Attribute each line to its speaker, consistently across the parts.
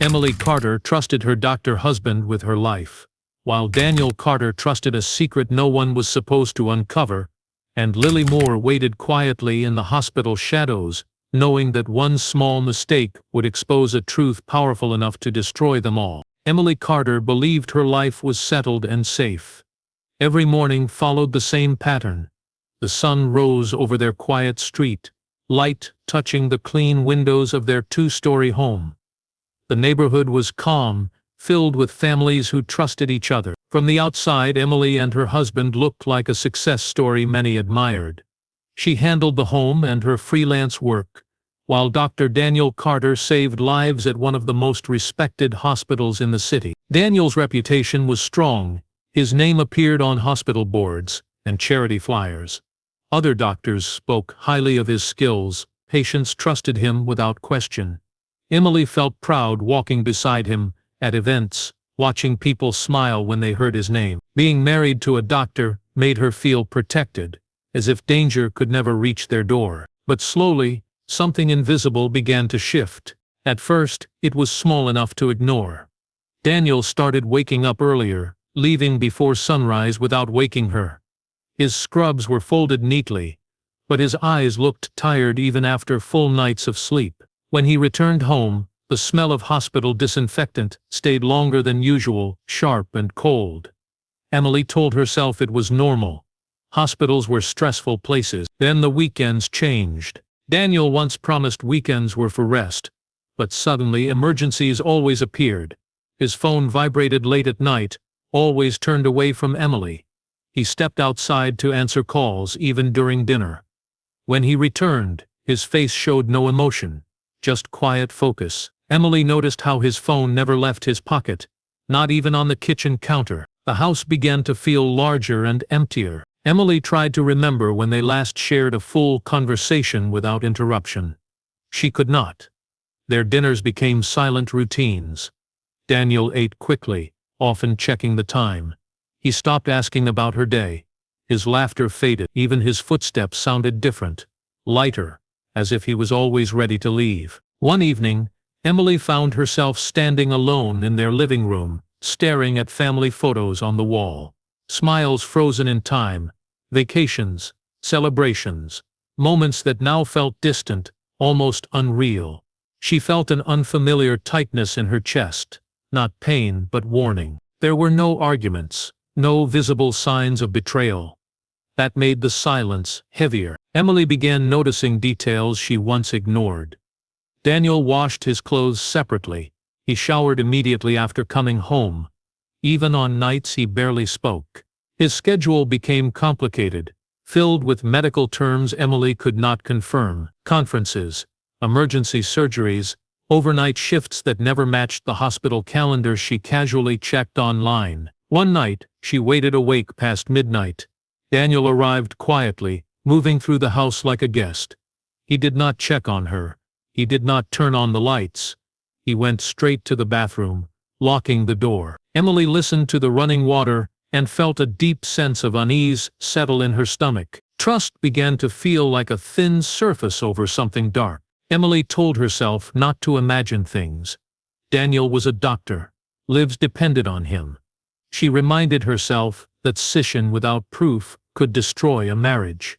Speaker 1: Emily Carter trusted her doctor husband with her life, while Daniel Carter trusted a secret no one was supposed to uncover, and Lily Moore waited quietly in the hospital shadows, knowing that one small mistake would expose a truth powerful enough to destroy them all. Emily Carter believed her life was settled and safe. Every morning followed the same pattern. The sun rose over their quiet street, light touching the clean windows of their two-story home. The neighborhood was calm, filled with families who trusted each other. From the outside, Emily and her husband looked like a success story many admired. She handled the home and her freelance work, while Dr. Daniel Carter saved lives at one of the most respected hospitals in the city. Daniel's reputation was strong. His name appeared on hospital boards and charity flyers. Other doctors spoke highly of his skills. Patients trusted him without question. Emily felt proud walking beside him at events, watching people smile when they heard his name. Being married to a doctor made her feel protected, as if danger could never reach their door. But slowly, something invisible began to shift. At first, it was small enough to ignore. Daniel started waking up earlier, leaving before sunrise without waking her. His scrubs were folded neatly, but his eyes looked tired even after full nights of sleep. When he returned home, the smell of hospital disinfectant stayed longer than usual, sharp and cold. Emily told herself it was normal. Hospitals were stressful places. Then the weekends changed. Daniel once promised weekends were for rest, but suddenly emergencies always appeared. His phone vibrated late at night, always turned away from Emily. He stepped outside to answer calls even during dinner. When he returned, his face showed no emotion, just quiet focus. Emily noticed how his phone never left his pocket, not even on the kitchen counter. The house began to feel larger and emptier. Emily tried to remember when they last shared a full conversation without interruption. She could not. Their dinners became silent routines. Daniel ate quickly, often checking the time. He stopped asking about her day. His laughter faded. Even his footsteps sounded different, lighter, as if he was always ready to leave. One evening, Emily found herself standing alone in their living room, staring at family photos on the wall. Smiles frozen in time, vacations, celebrations, moments that now felt distant, almost unreal. She felt an unfamiliar tightness in her chest, not pain but warning. There were no arguments, no visible signs of betrayal. That made the silence heavier. Emily began noticing details she once ignored. Daniel washed his clothes separately. He showered immediately after coming home. Even on nights he barely spoke. His schedule became complicated, filled with medical terms Emily could not confirm. Conferences, emergency surgeries, overnight shifts that never matched the hospital calendar she casually checked online. One night, she waited awake past midnight. Daniel arrived quietly, moving through the house like a guest. He did not check on her. He did not turn on the lights. He went straight to the bathroom, locking the door. Emily listened to the running water and felt a deep sense of unease settle in her stomach. Trust began to feel like a thin surface over something dark. Emily told herself not to imagine things. Daniel was a doctor. Lives depended on him. She reminded herself that suspicion without proof could destroy a marriage.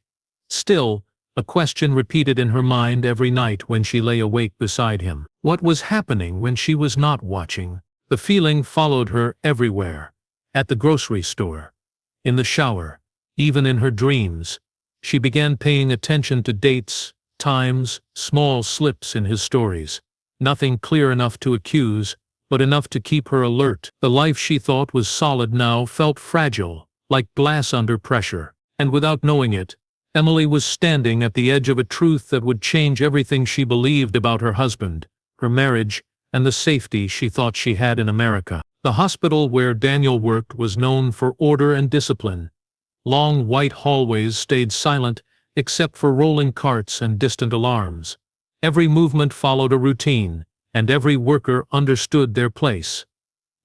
Speaker 1: Still, a question repeated in her mind every night when she lay awake beside him. What was happening when she was not watching? The feeling followed her everywhere. At the grocery store, in the shower, even in her dreams. She began paying attention to dates, times, small slips in his stories. Nothing clear enough to accuse, but enough to keep her alert. The life she thought was solid now felt fragile, like glass under pressure. And without knowing it, Emily was standing at the edge of a truth that would change everything she believed about her husband, her marriage, and the safety she thought she had in America. The hospital where Daniel worked was known for order and discipline. Long white hallways stayed silent except for rolling carts and distant alarms. Every movement followed a routine, and every worker understood their place.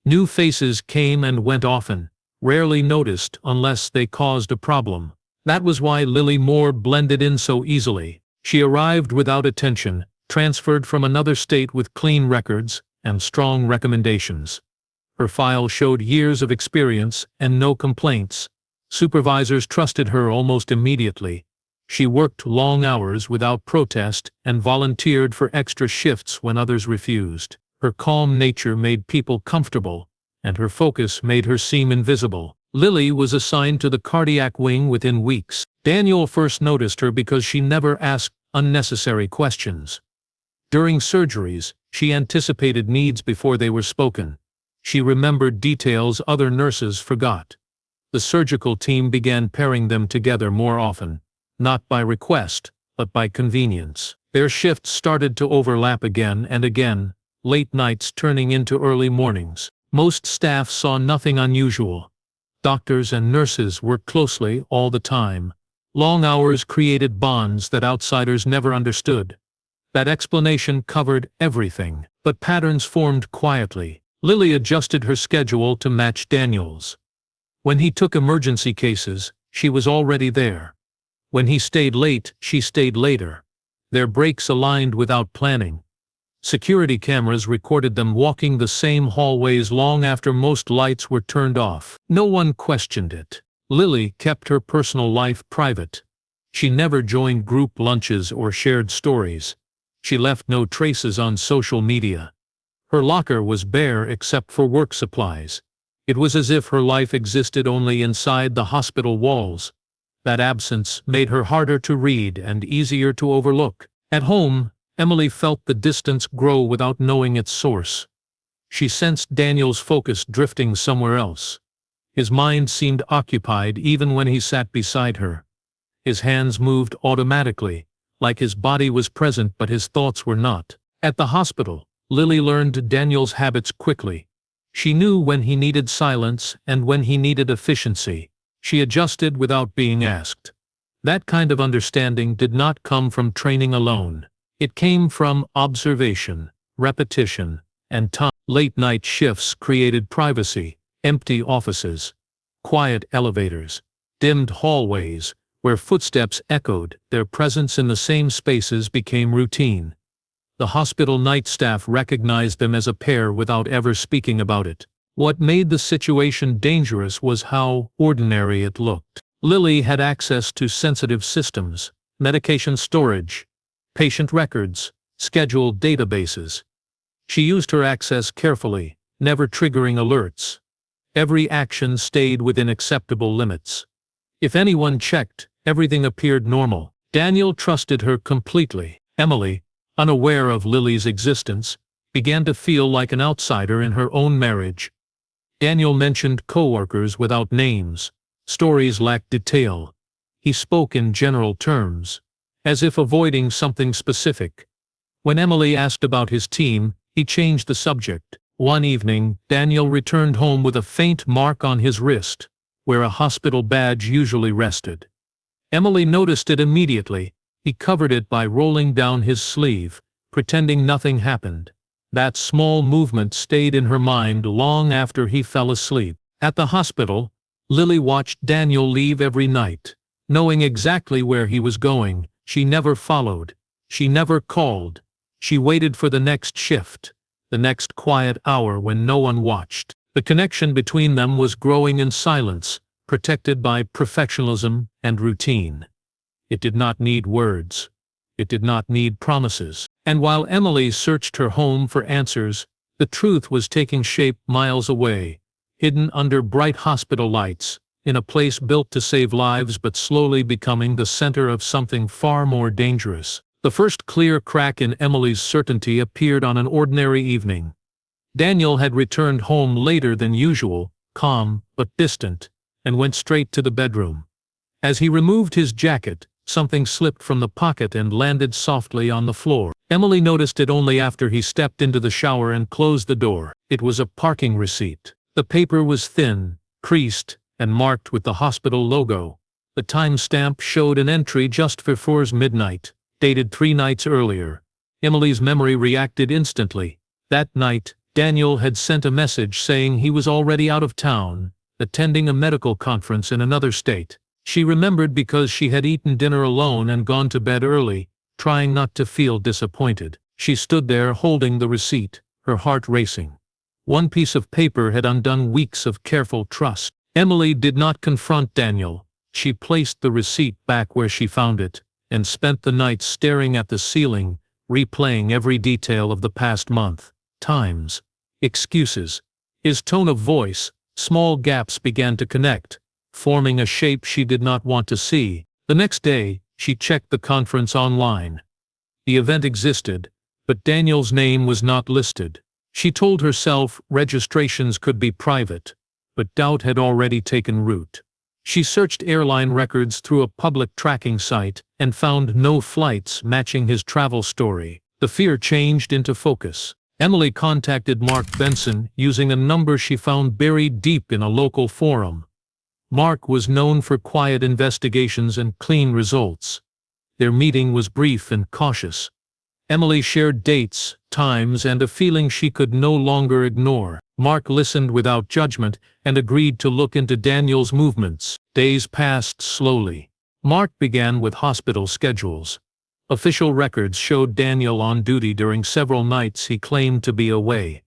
Speaker 1: New faces came and went often, rarely noticed unless they caused a problem. That was why Lily Moore blended in so easily. She arrived without attention, transferred from another state with clean records, and strong recommendations. Her file showed years of experience and no complaints. Supervisors trusted her almost immediately. She worked long hours without protest and volunteered for extra shifts when others refused. Her calm nature made people comfortable, and her focus made her seem invisible. Lily was assigned to the cardiac wing within weeks. Daniel first noticed her because she never asked unnecessary questions. During surgeries, she anticipated needs before they were spoken. She remembered details other nurses forgot. The surgical team began pairing them together more often, not by request, but by convenience. Their shifts started to overlap again and again, late nights turning into early mornings. Most staff saw nothing unusual. Doctors and nurses worked closely all the time. Long hours created bonds that outsiders never understood. That explanation covered everything, but patterns formed quietly. Lily adjusted her schedule to match Daniel's. When he took emergency cases, she was already there. When he stayed late, she stayed later. Their breaks aligned without planning. Security cameras recorded them walking the same hallways long after most lights were turned off. No one questioned it. Lily kept her personal life private. She never joined group lunches or shared stories. She left no traces on social media. Her locker was bare except for work supplies. It was as if her life existed only inside the hospital walls. That absence made her harder to read and easier to overlook. At home, Emily felt the distance grow without knowing its source. She sensed Daniel's focus drifting somewhere else. His mind seemed occupied even when he sat beside her. His hands moved automatically, like his body was present but his thoughts were not. At the hospital, Lily learned Daniel's habits quickly. She knew when he needed silence and when he needed efficiency. She adjusted without being asked. That kind of understanding did not come from training alone. It came from observation, repetition, and time. Late-night shifts created privacy, empty offices, quiet elevators, dimmed hallways, where footsteps echoed. Their presence in the same spaces became routine. The hospital night staff recognized them as a pair without ever speaking about it. What made the situation dangerous was how ordinary it looked. Lily had access to sensitive systems, medication storage, patient records, scheduled databases. She used her access carefully, never triggering alerts. Every action stayed within acceptable limits. If anyone checked, everything appeared normal. Daniel trusted her completely. Emily, unaware of Lily's existence, began to feel like an outsider in her own marriage. Daniel mentioned coworkers without names. Stories lacked detail. He spoke in general terms, as if avoiding something specific. When Emily asked about his team, he changed the subject. One evening, Daniel returned home with a faint mark on his wrist, where a hospital badge usually rested. Emily noticed it immediately. He covered it by rolling down his sleeve, pretending nothing happened. That small movement stayed in her mind long after he fell asleep. At the hospital, Lily watched Daniel leave every night. Knowing exactly where he was going, she never followed. She never called. She waited for the next shift, the next quiet hour when no one watched. The connection between them was growing in silence, protected by professionalism and routine. It did not need words. It did not need promises. And while Emily searched her home for answers, the truth was taking shape miles away, hidden under bright hospital lights, in a place built to save lives but slowly becoming the center of something far more dangerous. The first clear crack in Emily's certainty appeared on an ordinary evening. Daniel had returned home later than usual, calm but distant, and went straight to the bedroom. As he removed his jacket, something slipped from the pocket and landed softly on the floor. Emily noticed it only after he stepped into the shower and closed the door. It was a parking receipt. The paper was thin, creased, and marked with the hospital logo. The timestamp showed an entry just before midnight, dated 3 nights earlier. Emily's memory reacted instantly. That night, Daniel had sent a message saying he was already out of town, attending a medical conference in another state. She remembered because she had eaten dinner alone and gone to bed early, trying not to feel disappointed. She stood there holding the receipt, her heart racing. One piece of paper had undone weeks of careful trust. Emily did not confront Daniel. She placed the receipt back where she found it, and spent the night staring at the ceiling, replaying every detail of the past month. Times, excuses, his tone of voice. Small gaps began to connect, forming a shape she did not want to see. The next day, she checked the conference online. The event existed, but Daniel's name was not listed. She told herself registrations could be private, but doubt had already taken root. She searched airline records through a public tracking site and found no flights matching his travel story. The fear changed into focus. Emily contacted Mark Benson using a number she found buried deep in a local forum. Mark was known for quiet investigations and clean results. Their meeting was brief and cautious. Emily shared dates, times, and a feeling she could no longer ignore. Mark listened without judgment and agreed to look into Daniel's movements. Days passed slowly. Mark began with hospital schedules. Official records showed Daniel on duty during several nights he claimed to be away.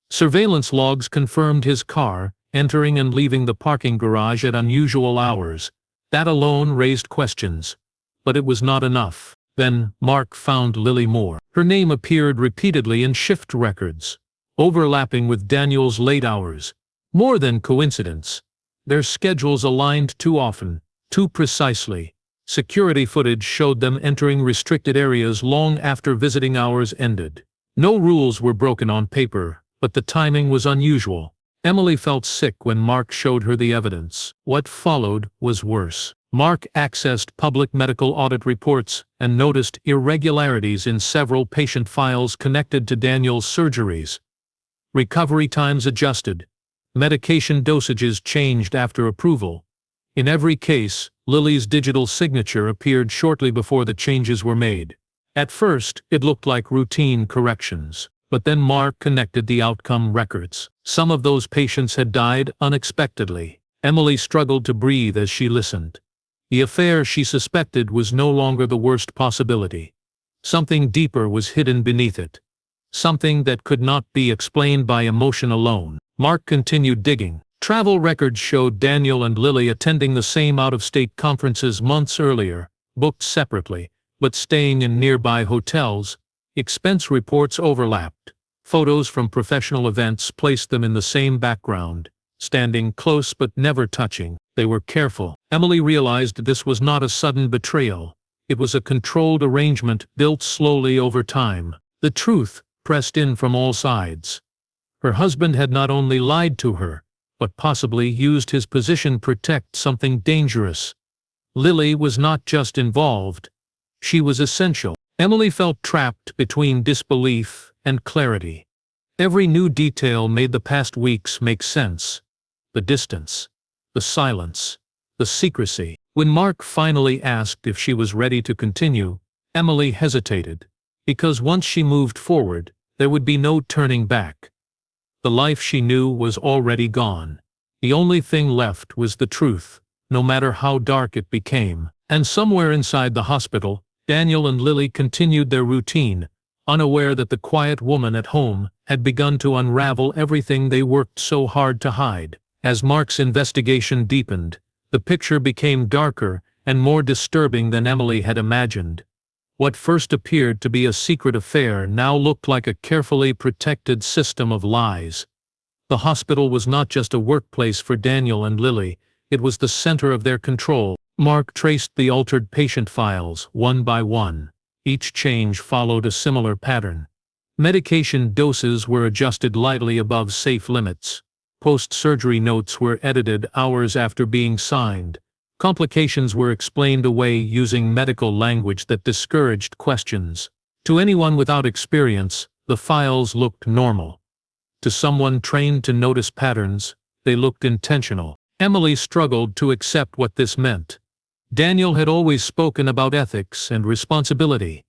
Speaker 1: Surveillance logs confirmed his car, entering and leaving the parking garage at unusual hours. That alone raised questions. But it was not enough. Then, Mark found Lily Moore. Her name appeared repeatedly in shift records, overlapping with Daniel's late hours. More than coincidence. Their schedules aligned too often, too precisely. Security footage showed them entering restricted areas long after visiting hours ended. No rules were broken on paper, but the timing was unusual. Emily felt sick when Mark showed her the evidence. What followed was worse. Mark accessed public medical audit reports and noticed irregularities in several patient files connected to Daniel's surgeries. Recovery times adjusted. Medication dosages changed after approval. In every case, Lily's digital signature appeared shortly before the changes were made. At first, it looked like routine corrections. But then Mark connected the outcome records. Some of those patients had died unexpectedly. Emily struggled to breathe as she listened. The affair she suspected was no longer the worst possibility. Something deeper was hidden beneath it. Something that could not be explained by emotion alone. Mark continued digging. Travel records showed Daniel and Lily attending the same out-of-state conferences months earlier, booked separately, but staying in nearby hotels. Expense reports overlapped. Photos from professional events placed them in the same background, standing close but never touching. They were careful. Emily realized this was not a sudden betrayal. It was a controlled arrangement built slowly over time. The truth pressed in from all sides. Her husband had not only lied to her, but possibly used his position to protect something dangerous. Lily was not just involved. She was essential. Emily felt trapped between disbelief and clarity. Every new detail made the past weeks make sense. The distance, the silence, the secrecy. When Mark finally asked if she was ready to continue, Emily hesitated, because once she moved forward, there would be no turning back. The life she knew was already gone. The only thing left was the truth, no matter how dark it became. And somewhere inside the hospital, Daniel and Lily continued their routine, unaware that the quiet woman at home had begun to unravel everything they worked so hard to hide. As Mark's investigation deepened, the picture became darker and more disturbing than Emily had imagined. What first appeared to be a secret affair now looked like a carefully protected system of lies. The hospital was not just a workplace for Daniel and Lily, it was the center of their control. Mark traced the altered patient files, one by one. Each change followed a similar pattern. Medication doses were adjusted lightly above safe limits. Post-surgery notes were edited hours after being signed. Complications were explained away using medical language that discouraged questions. To anyone without experience, the files looked normal. To someone trained to notice patterns, they looked intentional. Emily struggled to accept what this meant. Daniel had always spoken about ethics and responsibility.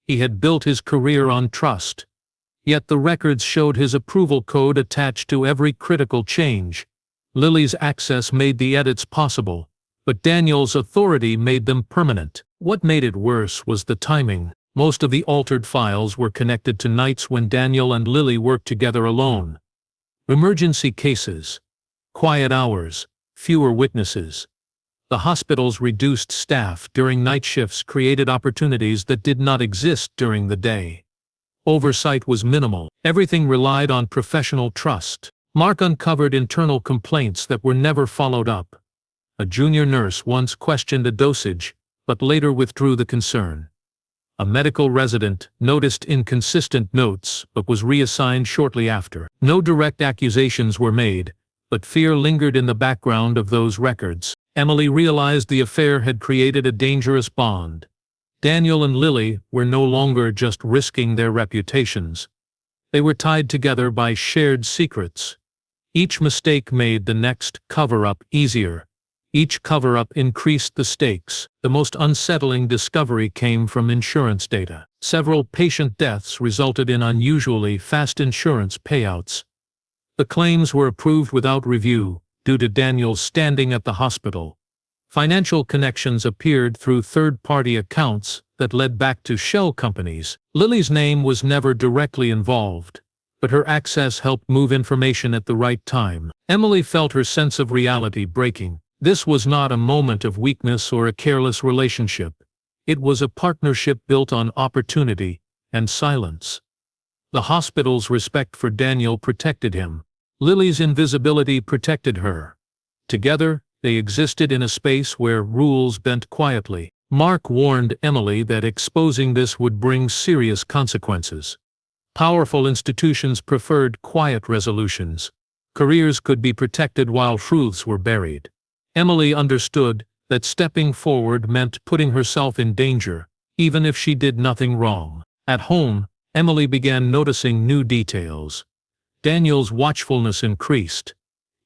Speaker 1: He had built his career on trust. Yet the records showed his approval code attached to every critical change. Lily's access made the edits possible, but Daniel's authority made them permanent. What made it worse was the timing. Most of the altered files were connected to nights when Daniel and Lily worked together alone. Emergency cases, quiet hours, fewer witnesses. The hospital's reduced staff during night shifts created opportunities that did not exist during the day. Oversight was minimal. Everything relied on professional trust. Mark uncovered internal complaints that were never followed up. A junior nurse once questioned a dosage, but later withdrew the concern. A medical resident noticed inconsistent notes but was reassigned shortly after. No direct accusations were made, but fear lingered in the background of those records. Emily realized the affair had created a dangerous bond. Daniel and Lily were no longer just risking their reputations. They were tied together by shared secrets. Each mistake made the next cover-up easier. Each cover-up increased the stakes. The most unsettling discovery came from insurance data. Several patient deaths resulted in unusually fast insurance payouts. The claims were approved without review, due to Daniel's standing at the hospital. Financial connections appeared through third-party accounts that led back to shell companies. Lily's name was never directly involved, but her access helped move information at the right time. Emily felt her sense of reality breaking. This was not a moment of weakness or a careless relationship. It was a partnership built on opportunity and silence. The hospital's respect for Daniel protected him. Lily's invisibility protected her. Together, they existed in a space where rules bent quietly. Mark warned Emily that exposing this would bring serious consequences. Powerful institutions preferred quiet resolutions. Careers could be protected while truths were buried. Emily understood that stepping forward meant putting herself in danger, even if she did nothing wrong. At home, Emily began noticing new details. Daniel's watchfulness increased.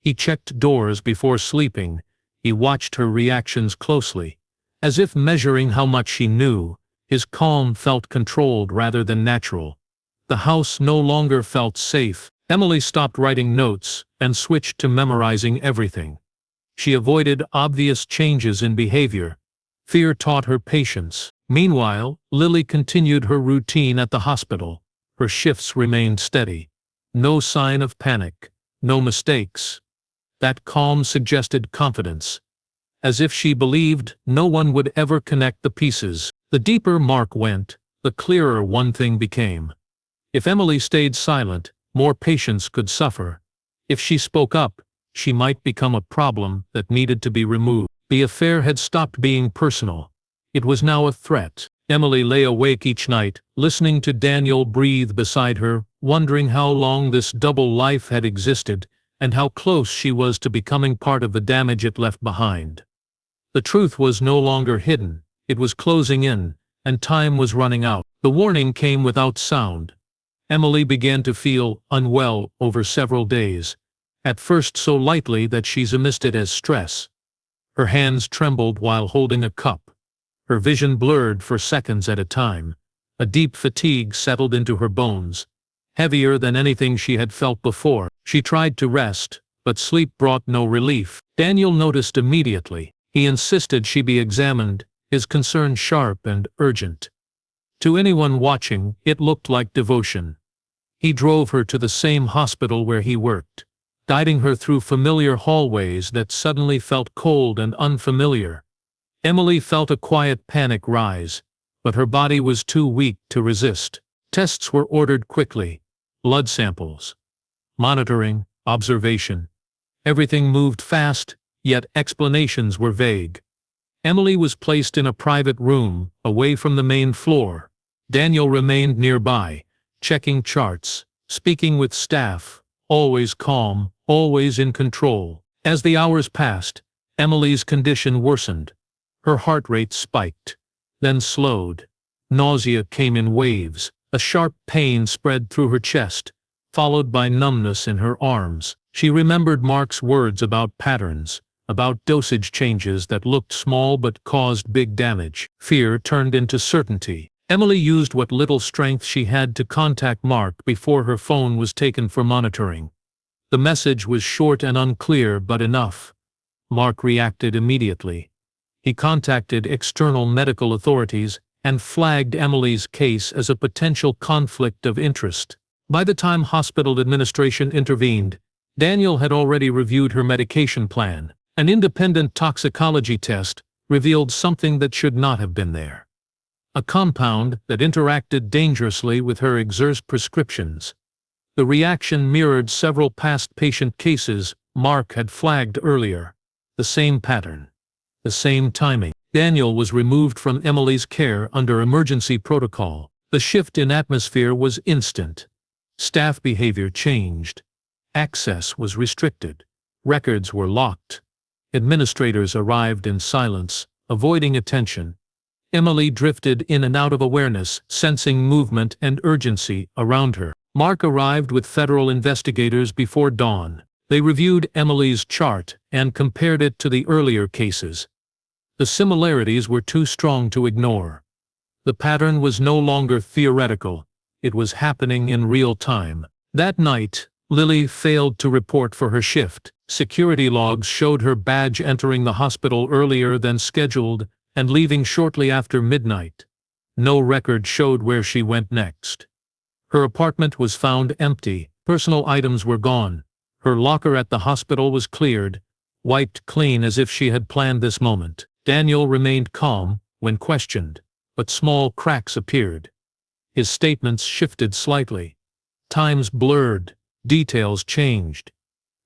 Speaker 1: He checked doors before sleeping. He watched her reactions closely. As if measuring how much she knew, his calm felt controlled rather than natural. The house no longer felt safe. Emily stopped writing notes and switched to memorizing everything. She avoided obvious changes in behavior. Fear taught her patience. Meanwhile, Lily continued her routine at the hospital. Her shifts remained steady. No sign of panic. No mistakes. That calm suggested confidence. As if she believed no one would ever connect the pieces. The deeper Mark went, the clearer one thing became. If Emily stayed silent, more patients could suffer. If she spoke up, she might become a problem that needed to be removed. The affair had stopped being personal. It was now a threat. Emily lay awake each night, listening to Daniel breathe beside her, wondering how long this double life had existed, and how close she was to becoming part of the damage it left behind. The truth was no longer hidden. It was closing in, and time was running out. The warning came without sound. Emily began to feel unwell over several days. At first so lightly that she dismissed it as stress. Her hands trembled while holding a cup. Her vision blurred for seconds at a time. A deep fatigue settled into her bones, heavier than anything she had felt before. She tried to rest, but sleep brought no relief. Daniel noticed immediately. He insisted she be examined, his concern sharp and urgent. To anyone watching, it looked like devotion. He drove her to the same hospital where he worked, guiding her through familiar hallways that suddenly felt cold and unfamiliar. Emily felt a quiet panic rise, but her body was too weak to resist. Tests were ordered quickly. Blood samples. Monitoring, observation. Everything moved fast, yet explanations were vague. Emily was placed in a private room, away from the main floor. Daniel remained nearby, checking charts, speaking with staff, always calm, always in control. As the hours passed, Emily's condition worsened. Her heart rate spiked, then slowed. Nausea came in waves. A sharp pain spread through her chest, followed by numbness in her arms. She remembered Mark's words about patterns, about dosage changes that looked small but caused big damage. Fear turned into certainty. Emily used what little strength she had to contact Mark before her phone was taken for monitoring. The message was short and unclear, but enough. Mark reacted immediately. He contacted external medical authorities, and flagged Emily's case as a potential conflict of interest. By the time hospital administration intervened, Daniel had already reviewed her medication plan. An independent toxicology test revealed something that should not have been there. A compound that interacted dangerously with her exercise prescriptions. The reaction mirrored several past patient cases Mark had flagged earlier. The same pattern. The same timing. Daniel was removed from Emily's care under emergency protocol. The shift in atmosphere was instant. Staff behavior changed. Access was restricted. Records were locked. Administrators arrived in silence, avoiding attention. Emily drifted in and out of awareness, sensing movement and urgency around her. Mark arrived with federal investigators before dawn. They reviewed Emily's chart and compared it to the earlier cases. The similarities were too strong to ignore. The pattern was no longer theoretical. It was happening in real time. That night, Lily failed to report for her shift. Security logs showed her badge entering the hospital earlier than scheduled and leaving shortly after midnight. No record showed where she went next. Her apartment was found empty. Personal items were gone. Her locker at the hospital was cleared, wiped clean as if she had planned this moment. Daniel remained calm when questioned, but small cracks appeared. His statements shifted slightly. Times blurred, details changed.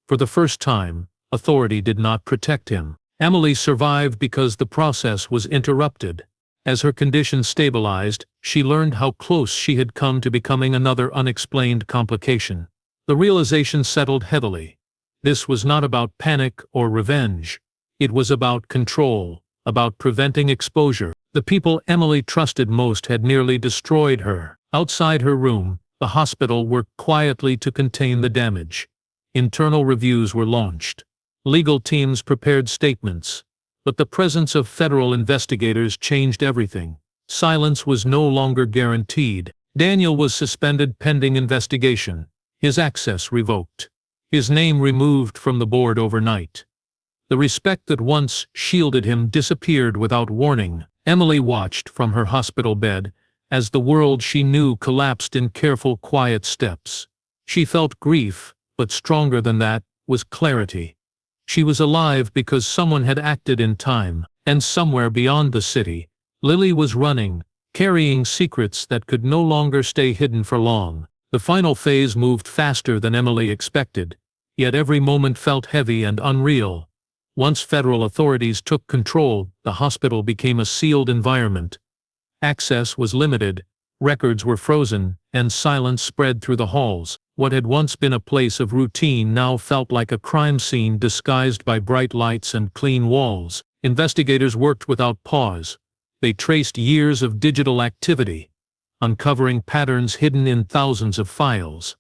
Speaker 1: For the first time, authority did not protect him. Emily survived because the process was interrupted. As her condition stabilized, she learned how close she had come to becoming another unexplained complication. The realization settled heavily. This was not about panic or revenge. It was about control, about preventing exposure. The people Emily trusted most had nearly destroyed her. Outside her room, the hospital worked quietly to contain the damage. Internal reviews were launched. Legal teams prepared statements. But the presence of federal investigators changed everything. Silence was no longer guaranteed. Daniel was suspended pending investigation. His access revoked. His name removed from the board overnight. The respect that once shielded him disappeared without warning. Emily watched from her hospital bed as the world she knew collapsed in careful, quiet steps. She felt grief, but stronger than that was clarity. She was alive because someone had acted in time, and somewhere beyond the city, Lily was running, carrying secrets that could no longer stay hidden for long. The final phase moved faster than Emily expected, yet every moment felt heavy and unreal. Once federal authorities took control, the hospital became a sealed environment. Access was limited, records were frozen, and silence spread through the halls. What had once been a place of routine now felt like a crime scene disguised by bright lights and clean walls. Investigators worked without pause. They traced years of digital activity, uncovering patterns hidden in thousands of files.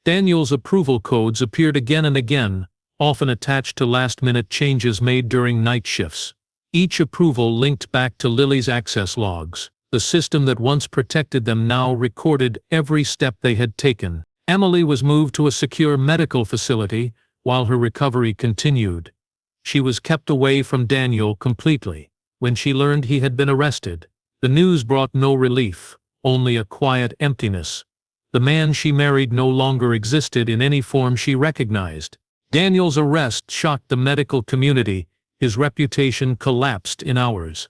Speaker 1: Daniel's approval codes appeared again and again, often attached to last-minute changes made during night shifts. Each approval linked back to Lily's access logs. The system that once protected them now recorded every step they had taken. Emily was moved to a secure medical facility while her recovery continued. She was kept away from Daniel completely. When she learned he had been arrested, the news brought no relief, only a quiet emptiness. The man she married no longer existed in any form she recognized. Daniel's arrest shocked the medical community. His reputation collapsed in hours.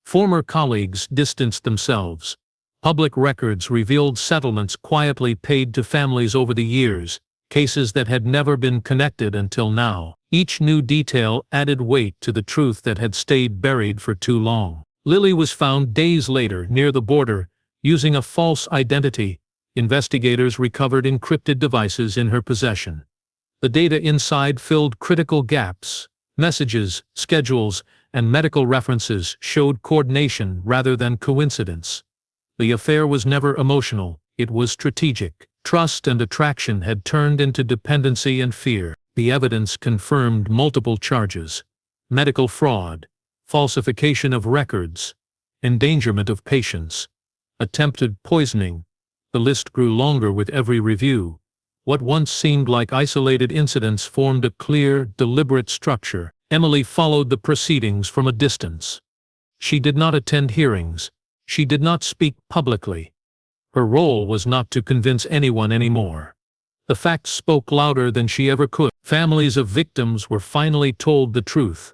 Speaker 1: Former colleagues distanced themselves. Public records revealed settlements quietly paid to families over the years, cases that had never been connected until now. Each new detail added weight to the truth that had stayed buried for too long. Lily was found days later near the border, using a false identity. Investigators recovered encrypted devices in her possession. The data inside filled critical gaps. Messages, schedules, and medical references showed coordination rather than coincidence. The affair was never emotional, it was strategic. Trust and attraction had turned into dependency and fear. The evidence confirmed multiple charges: medical fraud, falsification of records, endangerment of patients, attempted poisoning. The list grew longer with every review. What once seemed like isolated incidents formed a clear, deliberate structure. Emily followed the proceedings from a distance. She did not attend hearings. She did not speak publicly. Her role was not to convince anyone anymore. The facts spoke louder than she ever could. Families of victims were finally told the truth.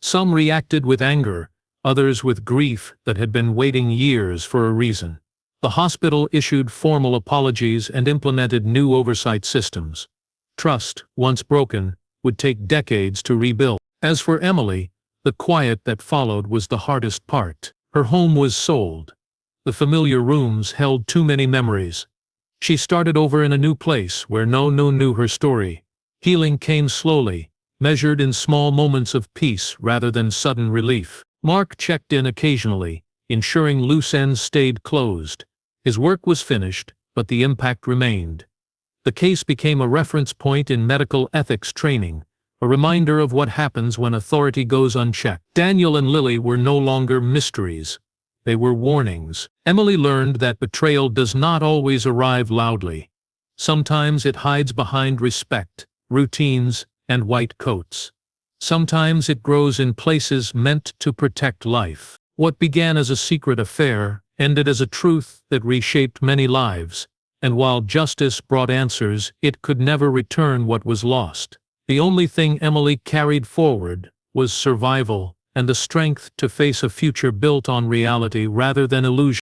Speaker 1: Some reacted with anger, others with grief that had been waiting years for a reason. The hospital issued formal apologies and implemented new oversight systems. Trust, once broken, would take decades to rebuild. As for Emily, the quiet that followed was the hardest part. Her home was sold. The familiar rooms held too many memories. She started over in a new place where no one knew her story. Healing came slowly, measured in small moments of peace rather than sudden relief. Mark checked in occasionally, ensuring loose ends stayed closed. His work was finished, but the impact remained. The case became a reference point in medical ethics training, a reminder of what happens when authority goes unchecked. Daniel and Lily were no longer mysteries. They were warnings. Emily learned that betrayal does not always arrive loudly. Sometimes it hides behind respect, routines, and white coats. Sometimes it grows in places meant to protect life. What began as a secret affair ended as a truth that reshaped many lives, and while justice brought answers, it could never return what was lost. The only thing Emily carried forward was survival and the strength to face a future built on reality rather than illusion.